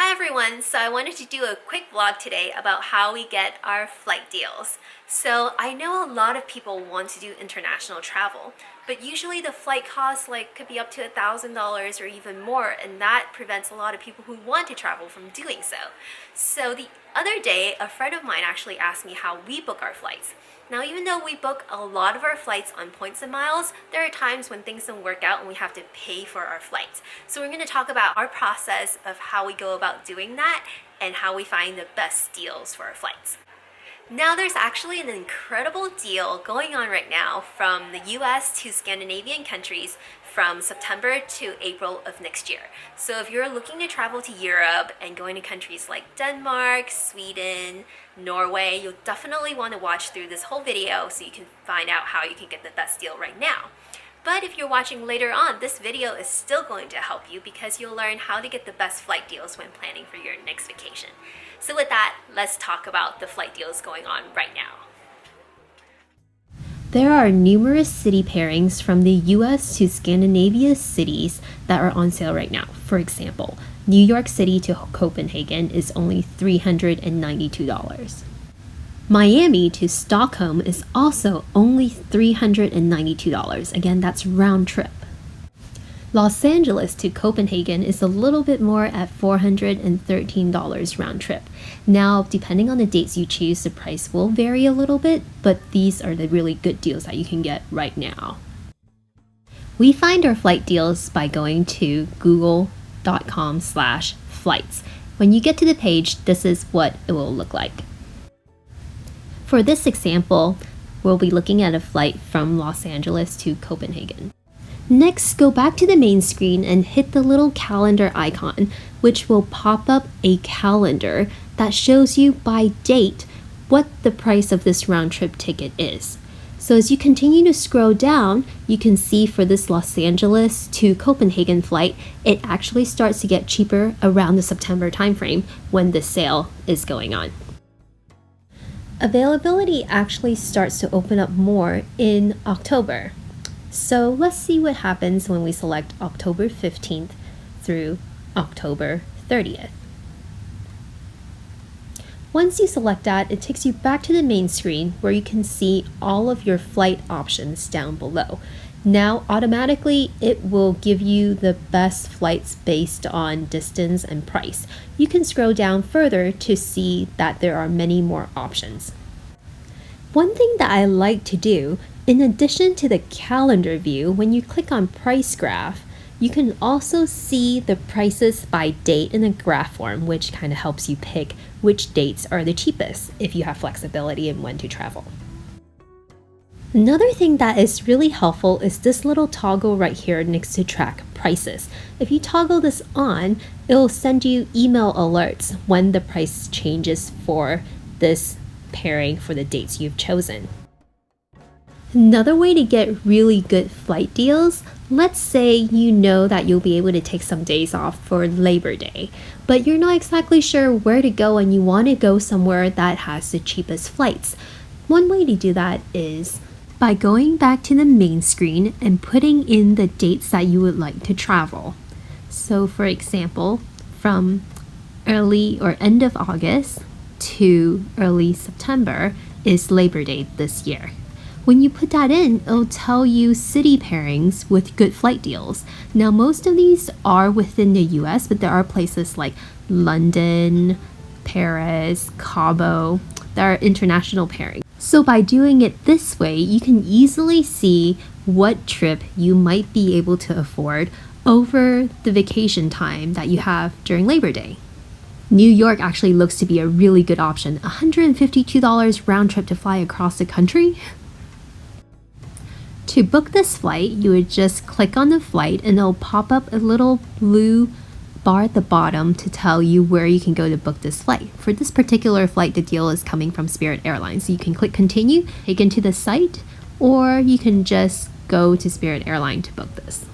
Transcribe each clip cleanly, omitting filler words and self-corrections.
Hi everyone, so I wanted to do a quick vlog today about how we get our flight deals. So I know a lot of people want to do international travel, but usually the flight costs could be up to $1,000 or even more, and that prevents a lot of people who want to travel from doing so. So the other day, a friend of mine actually asked me how we book our flights. Now, even though we book a lot of our flights on points and miles, there are times when things don't work out and we have to pay for our flights. So we're going to talk about our process of how we go about doing that and how we find the best deals for our flights. Now, there's actually an incredible deal going on right now from the US to Scandinavian countries from September to April of next year. So if you're looking to travel to Europe and going to countries like Denmark, Sweden, Norway, you'll definitely want to watch through this whole video so you can find out how you can get the best deal right now. But if you're watching later on, this video is still going to help you because you'll learn how to get the best flight deals when planning for your next vacation. So with that, let's talk about the flight deals going on right now. There are numerous city pairings from the US to Scandinavia cities that are on sale right now. For example, New York City to Copenhagen is only $392. Miami to Stockholm is also only $392. Again, that's round trip. Los Angeles to Copenhagen is a little bit more at $413 round trip. Now, depending on the dates you choose, the price will vary a little bit, but these are the really good deals that you can get right now. We find our flight deals by going to google.com/flights. When you get to the page, this is what it will look like. For this example, we'll be looking at a flight from Los Angeles to Copenhagen. Next, go back to the main screen and hit the little calendar icon, which will pop up a calendar that shows you by date what the price of this round trip ticket is. So as you continue to scroll down, you can see for this Los Angeles to Copenhagen flight, it actually starts to get cheaper around the September timeframe when the sale is going on. Availability actually starts to open up more in October. So let's see what happens when we select October 15th through October 30th. Once you select that, it takes you back to the main screen where you can see all of your flight options down below. Now, automatically, it will give you the best flights based on distance and price. You can scroll down further to see that there are many more options. One thing that I like to do, in addition to the calendar view, when you click on price graph, you can also see the prices by date in a graph form, which kind of helps you pick which dates are the cheapest if you have flexibility in when to travel. Another thing that is really helpful is this little toggle right here next to track prices. If you toggle this on, it will send you email alerts when the price changes for this pairing for the dates you've chosen. Another way to get really good flight deals, let's say you know that you'll be able to take some days off for Labor Day, but you're not exactly sure where to go and you want to go somewhere that has the cheapest flights. One way to do that is by going back to the main screen and putting in the dates that you would like to travel. So for example, from early or end of August to early September is Labor Day this year. When you put that in, it'll tell you city pairings with good flight deals. Now, most of these are within the US, but there are places like London, Paris, Cabo that are international pairings. So by doing it this way, you can easily see what trip you might be able to afford over the vacation time that you have during Labor Day. New York actually looks to be a really good option. $152 round trip to fly across the country. To book this flight, you would just click on the flight and it'll pop up a little blue bar at the bottom to tell you where you can go to book this flight. For this particular flight, the deal is coming from Spirit Airlines. So you can click continue, take into the site, or you can just go to Spirit Airlines to book this.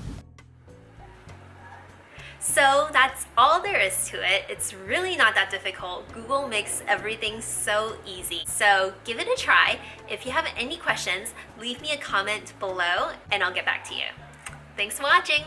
So that's all there is to it. It's really not that difficult. Google makes everything so easy. So give it a try. If you have any questions, leave me a comment below and I'll get back to you. Thanks for watching.